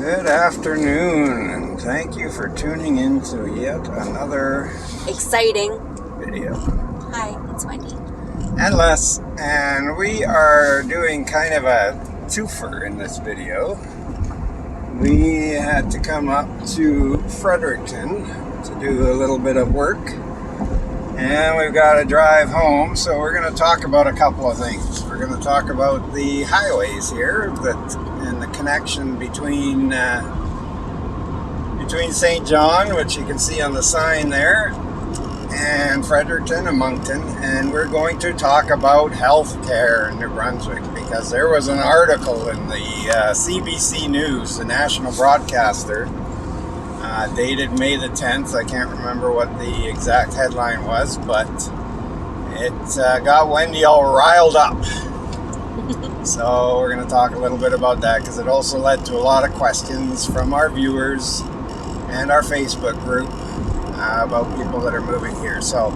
Good afternoon, and thank you for tuning in to yet another exciting video. Hi, it's Wendy. And Les, and we are doing kind of a twofer in this video. We had to come up to Fredericton to do a little bit of work, and we've got to drive home, so we're going to talk about a couple of things. We're going to talk about the highways here and the connection between St. John, which you can see on the sign there, and Fredericton and Moncton, and we're going to talk about healthcare in New Brunswick because there was an article in the CBC News, the national broadcaster, dated May the 10th. I can't remember what the exact headline was, but it got Wendy all riled up. So we're going to talk a little bit about that because it also led to a lot of questions from our viewers and our Facebook group about people that are moving here. So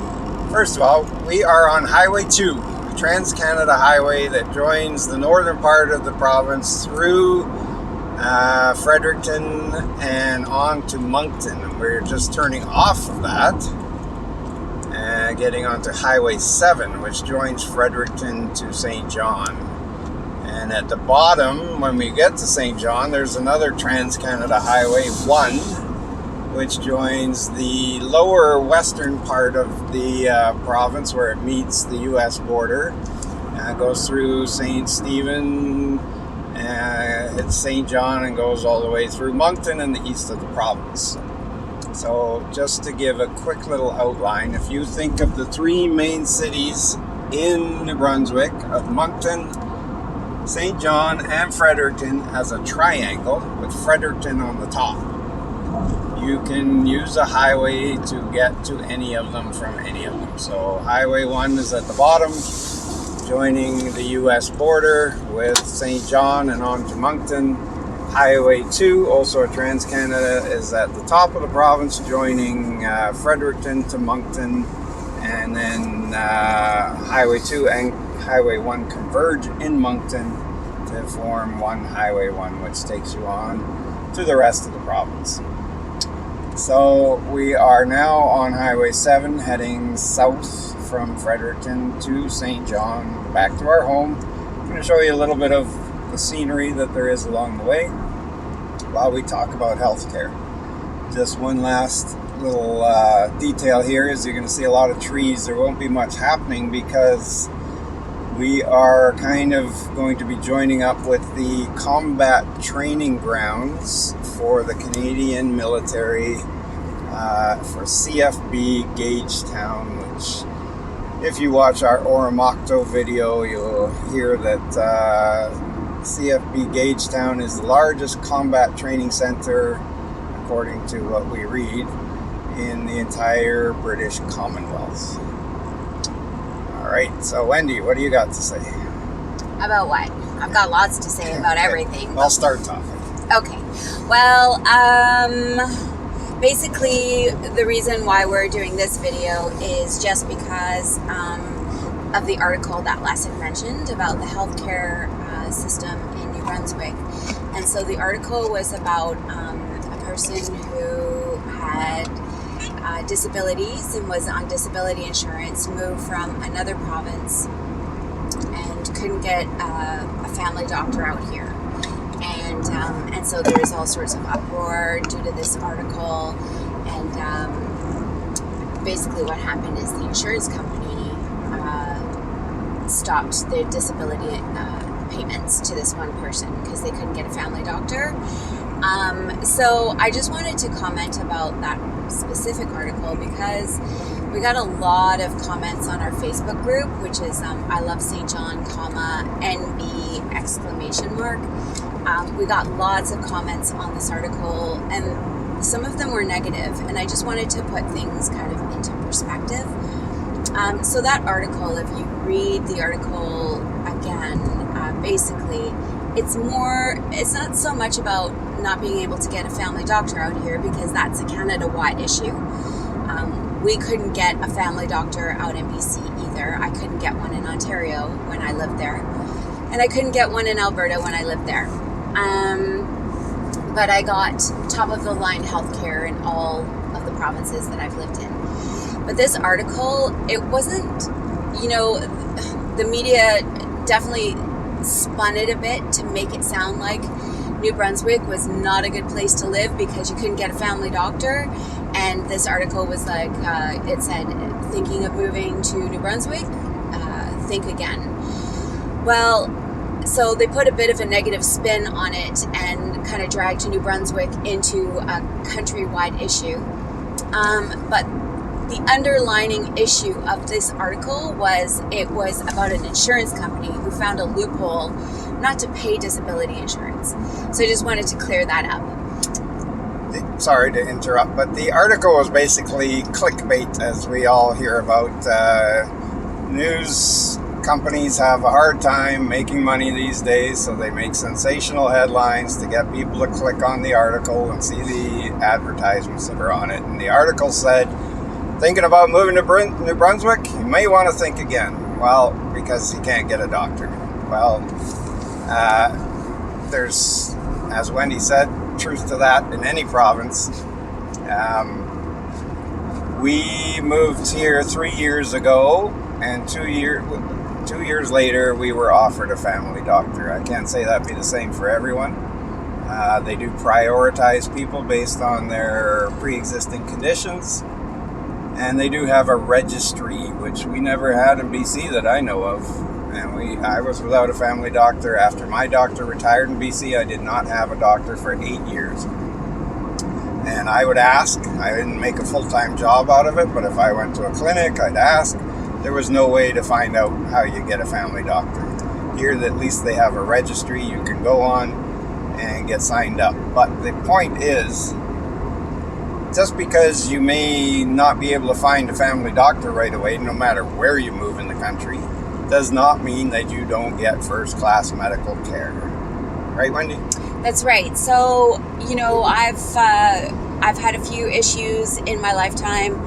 first of all, we are on Highway 2, the Trans-Canada Highway that joins the northern part of the province through Fredericton and on to Moncton. We're just turning off of that and getting onto Highway 7, which joins Fredericton to St. John. And at the bottom, when we get to St. John, there's another Trans-Canada Highway 1, which joins the lower western part of the province where it meets the U.S. border. Goes through St. Stephen, hits St. John, and goes all the way through Moncton in the east of the province. So just to give a quick little outline, if you think of the three main cities in New Brunswick of Moncton, St. John, and Fredericton as a triangle with Fredericton on the top, you can use a highway to get to any of them from any of them. So Highway 1 is at the bottom, joining the U.S. border with St. John and on to Moncton. Highway 2, also a Trans-Canada, is at the top of the province, joining Fredericton to Moncton. And then Highway 2 and Highway 1 converge in Moncton to form one Highway 1, which takes you on to the rest of the province. So we are now on Highway 7 heading south from Fredericton to St. John, back to our home. I'm going to show you a little bit of the scenery that there is along the way while we talk about healthcare. Just one last little detail here is you're going to see a lot of trees. There won't be much happening because we are kind of going to be joining up with the combat training grounds for the Canadian military for CFB Gagetown, which if you watch our Oromocto video, you'll hear that CFB Gagetown is the largest combat training center, according to what we read, in the entire British Commonwealth. All right, so Wendy, what do you got to say? About what? I've got lots to say about everything. I'll start talking. Okay. Well, basically, the reason why we're doing this video is just because of the article that Les had mentioned about the healthcare system in New Brunswick. And so the article was about a person who had disabilities and was on disability insurance, moved from another province and couldn't get a family doctor out here. And so there was all sorts of uproar due to this article. And basically what happened is the insurance company stopped the disability payments to this one person because they couldn't get a family doctor. So I just wanted to comment about that specific article because we got a lot of comments on our Facebook group, which is I love St. John, NB exclamation mark. We got lots of comments on this article, and some of them were negative, and I just wanted to put things kind of into perspective. So that article, if you read the article again, basically it's not so much about not being able to get a family doctor out here because that's a Canada-wide issue. We couldn't get a family doctor out in BC either. I couldn't get one in Ontario when I lived there. And I couldn't get one in Alberta when I lived there. but I got top of the line healthcare in all of the provinces that I've lived in. But this article, it wasn't, the media definitely spun it a bit to make it sound like New Brunswick was not a good place to live because you couldn't get a family doctor. And this article was like, it said, thinking of moving to New Brunswick, think again. Well, so they put a bit of a negative spin on it and kind of dragged New Brunswick into a countrywide issue. But the underlining issue of this article was it was about an insurance company who found a loophole not to pay disability insurance. So I just wanted to clear that up. Sorry to interrupt, but the article was basically clickbait, as we all hear about. News companies have a hard time making money these days, so they make sensational headlines to get people to click on the article and see the advertisements that are on it. And the article said, thinking about moving to New Brunswick, you may want to think again. Well, because you can't get a doctor. Well, there's, as Wendy said, truth to that in any province. We moved here 3 years ago, and 2 years later, we were offered a family doctor. I can't say that'd be the same for everyone. They do prioritize people based on their pre-existing conditions. And they do have a registry, which we never had in BC that I know of. And I was without a family doctor. After my doctor retired in BC, I did not have a doctor for 8 years. And I would ask. I didn't make a full-time job out of it, but if I went to a clinic, I'd ask. There was no way to find out how you get a family doctor. Here, at least they have a registry you can go on and get signed up. But the point is, just because you may not be able to find a family doctor right away, no matter where you move in the country, does not mean that you don't get first-class medical care. Right, Wendy? That's right. So, I've had a few issues in my lifetime,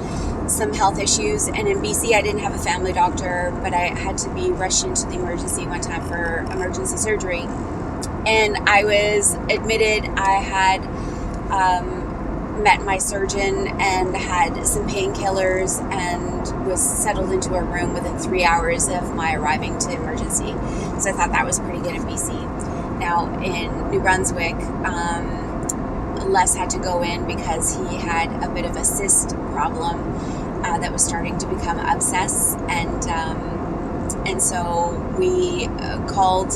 some health issues, and in BC I didn't have a family doctor, but I had to be rushed into the emergency one time for emergency surgery. And I was admitted. I had met my surgeon and had some painkillers and was settled into a room within 3 hours of my arriving to emergency. So I thought that was pretty good in BC. Now in New Brunswick, Les had to go in because he had a bit of a cyst problem that was starting to become abscess, and so we called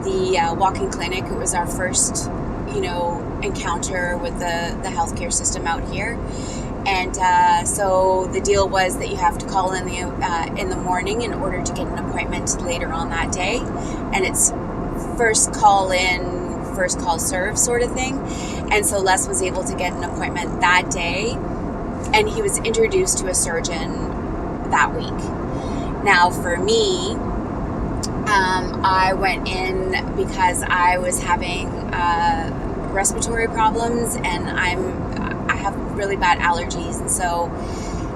the walk-in clinic. It was our first encounter with the healthcare system out here, and so the deal was that you have to call in the morning in order to get an appointment later on that day, and it's first call in, first call serve sort of thing. And so Les was able to get an appointment that day, and he was introduced to a surgeon that week. Now for me, I went in because I was having respiratory problems, and I have really bad allergies, and so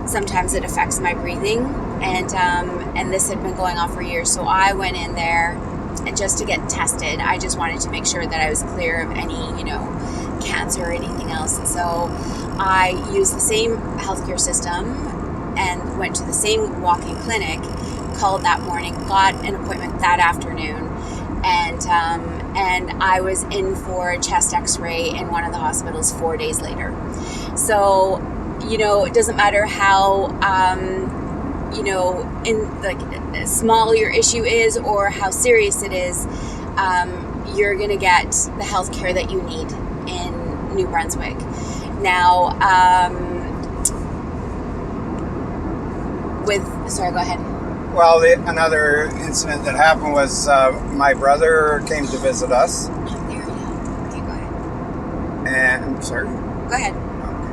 sometimes it affects my breathing, and this had been going on for years. So I went in there just to get tested. I just wanted to make sure that I was clear of any cancer or anything else. And so I used the same healthcare system and went to the same walk-in clinic, called that morning, got an appointment that afternoon, and I was in for a chest x-ray in one of the hospitals 4 days later. So, it doesn't matter how, small your issue is or how serious it is, you're going to get the health care that you need in New Brunswick. Now, sorry, go ahead. Well, another incident that happened was my brother came to visit us. Okay, go ahead. And, sorry? Go ahead.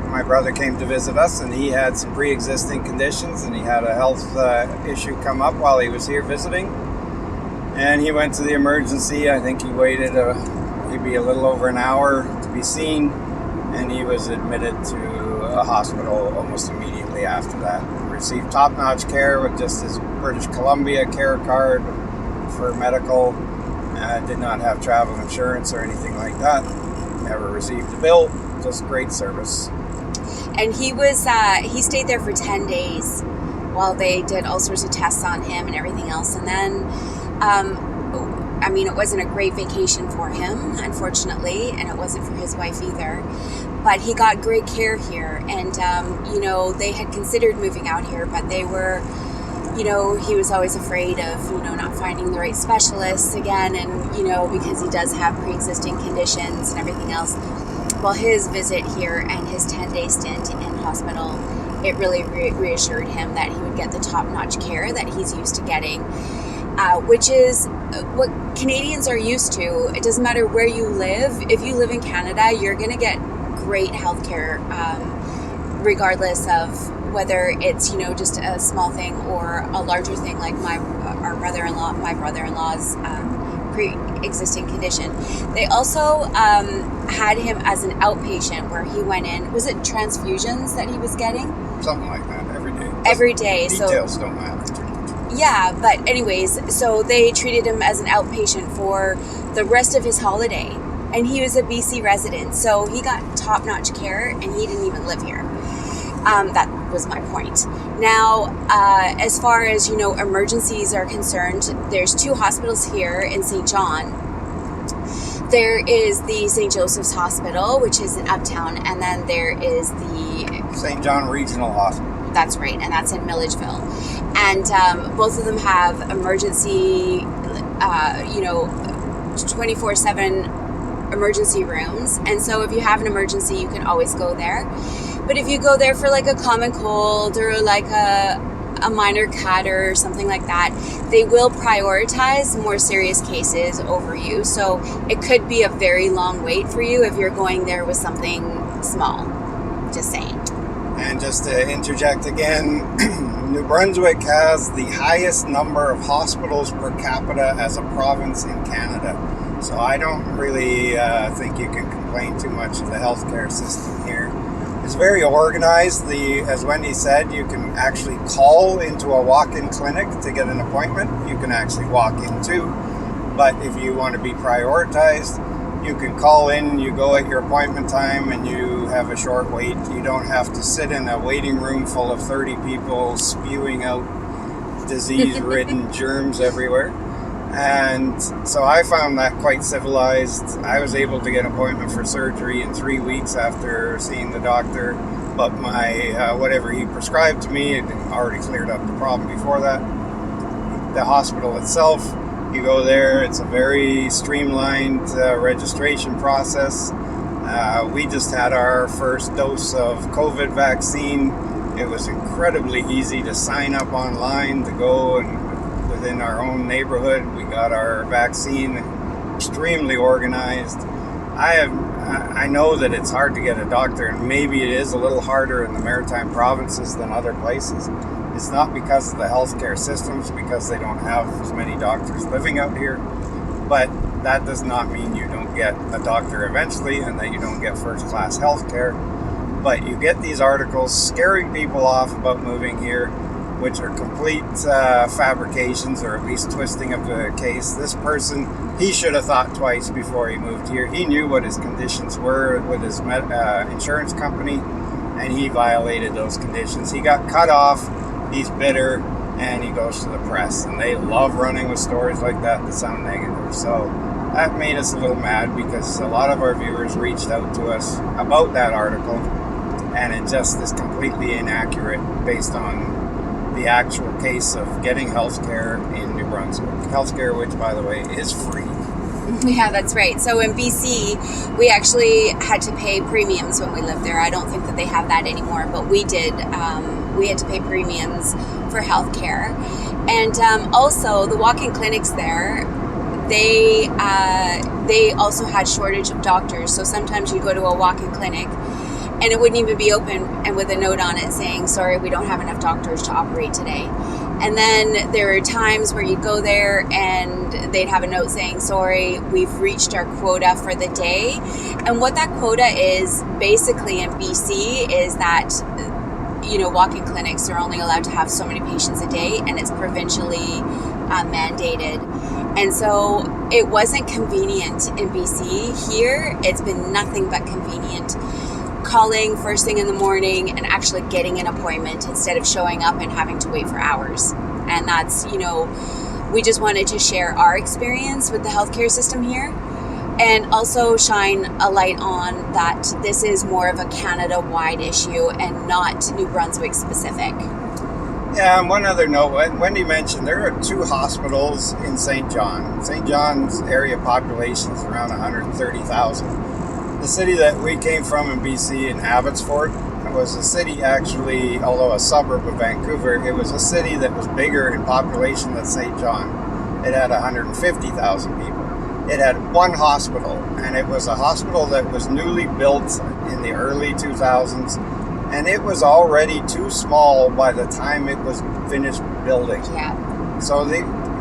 My brother came to visit us, and he had some pre-existing conditions, and he had a health issue come up while he was here visiting. And he went to the emergency. I think he waited maybe a little over an hour to be seen, and he was admitted to a hospital almost immediately after that. Received top-notch care with just his British Columbia care card for medical. Did not have travel insurance or anything like that. never received a bill. Just great service. And he stayed there for 10 days while they did all sorts of tests on him and everything else. And then, it wasn't a great vacation for him, unfortunately, and it wasn't for his wife either. But he got great care here. And, they had considered moving out here, but they were, he was always afraid of, not finding the right specialists again. And, because he does have pre-existing conditions and everything else. Well, his visit here and his 10-day stint in hospital, it really reassured him that he would get the top-notch care that he's used to getting, which is what Canadians are used to. It doesn't matter where you live. If you live in Canada, you're going to get great health care, regardless of whether it's, just a small thing or a larger thing, like my brother-in-law's pre-existing condition. They also had him as an outpatient where he went in. Was it transfusions that he was getting? Something like that every day. Every day. Details don't matter. Yeah, but anyways, so they treated him as an outpatient for the rest of his holiday. And he was a BC resident, so he got top-notch care, and he didn't even live here. That was my point. Now, as far as, emergencies are concerned, there's 2 hospitals here in St. John. There is the St. Joseph's Hospital, which is in Uptown, and then there is the St. John Regional Hospital. That's right, and that's in Milledgeville. And both of them have emergency, 24/7 emergency rooms. And so if you have an emergency, you can always go there. But if you go there for like a common cold or like a minor cut or something like that, they will prioritize more serious cases over you. So it could be a very long wait for you if you're going there with something small. Just saying. And just to interject again, New Brunswick has the highest number of hospitals per capita as a province in Canada. So I don't really think you can complain too much of the healthcare system here. It's very organized. As Wendy said, you can actually call into a walk-in clinic to get an appointment. You can actually walk in too. But if you want to be prioritized, you can call in, you go at your appointment time, and you have a short wait. You don't have to sit in a waiting room full of 30 people spewing out disease-ridden germs everywhere. And so I found that quite civilized. I was able to get an appointment for surgery in 3 weeks after seeing the doctor, but my whatever he prescribed to me, it already cleared up the problem before that. The hospital itself, you go there, it's a very streamlined registration process. We just had our first dose of COVID vaccine. It was incredibly easy to sign up online to go, and within our own neighborhood we got our vaccine. Extremely organized. I know that it's hard to get a doctor, and maybe it is a little harder in the maritime provinces than other places. It's not because of the healthcare systems, because they don't have as many doctors living out here, but that does not mean you don't get a doctor eventually and that you don't get first-class healthcare. But you get these articles scaring people off about moving here, which are complete fabrications, or at least twisting of the case. This person, he should have thought twice before he moved here. He knew what his conditions were with his insurance company, and he violated those conditions. He got cut off, he's bitter, and he goes to the press. And they love running with stories like that sound negative. So that made us a little mad, because a lot of our viewers reached out to us about that article, and it just is completely inaccurate based on the actual case of getting healthcare in New Brunswick. Healthcare, which, by the way, is free. Yeah, that's right. So in BC, we actually had to pay premiums when we lived there. I don't think that they have that anymore, but we did. We had to pay premiums for healthcare. And also, the walk-in clinics there, they also had shortage of doctors. So sometimes you go to a walk-in clinic and it wouldn't even be open, and with a note on it saying, sorry, we don't have enough doctors to operate today. And then there are times where you'd go there and they'd have a note saying, sorry, we've reached our quota for the day. And what that quota is basically in BC is that, walk-in clinics are only allowed to have so many patients a day, and it's provincially mandated. And so it wasn't convenient in BC. Here, it's been nothing but convenient. Calling first thing in the morning and actually getting an appointment instead of showing up and having to wait for hours. And that's, we just wanted to share our experience with the healthcare system here and also shine a light on that this is more of a Canada-wide issue and not New Brunswick specific. Yeah, and one other note, Wendy mentioned there are 2 hospitals in St. John. St. John's area population is around 130,000. The city that we came from in BC, in Abbotsford, was a city actually, although a suburb of Vancouver, it was a city that was bigger in population than St. John. It had 150,000 people. It had 1 hospital, and it was a hospital that was newly built in the early 2000s, and it was already too small by the time it was finished building. Yeah. So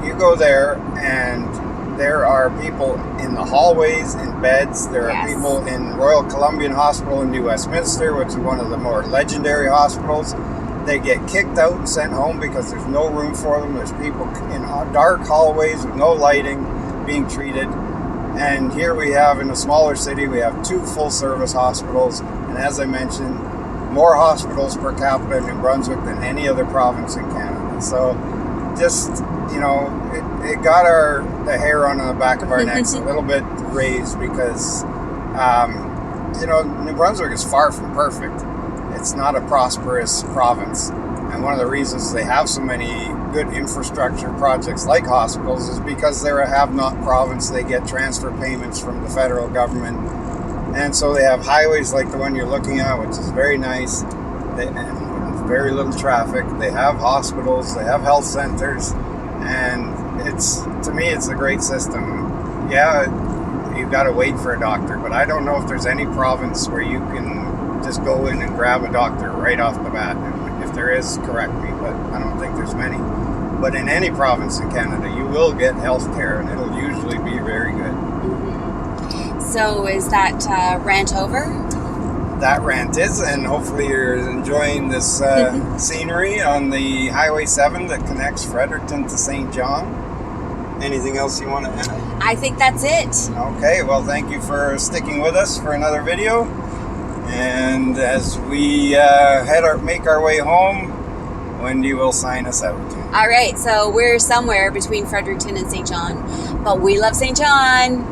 you go there, and there are people in the hallways, in beds. There are people in Royal Columbian Hospital in New Westminster, which is one of the more legendary hospitals. They get kicked out and sent home because there's no room for them. There's people in dark hallways with no lighting being treated. And here we have, in a smaller city, we have 2 full-service hospitals. And as I mentioned, more hospitals per capita in New Brunswick than any other province in Canada. So just, it got the hair on the back of our necks a little bit raised because, New Brunswick is far from perfect. It's not a prosperous province. And one of the reasons they have so many good infrastructure projects like hospitals is because they're a have-not province. They get transfer payments from the federal government. And so they have highways like the one you're looking at, which is very nice. And very little traffic. They have hospitals. They have health centers. And to me, it's a great system. Yeah, you've got to wait for a doctor, but I don't know if there's any province where you can just go in and grab a doctor right off the bat. If there is, correct me, but I don't think there's many. But in any province in Canada, you will get health care, and it'll usually be very good. Mm-hmm. So is that rant over? That rant is, and hopefully you're enjoying this scenery on the Highway 7 that connects Fredericton to St. John. Anything else you want to add? I think that's it. Okay, well, thank you for sticking with us for another video. And as we make our way home, Wendy will sign us out. All right, so we're somewhere between Fredericton and St. John, but we love St. John.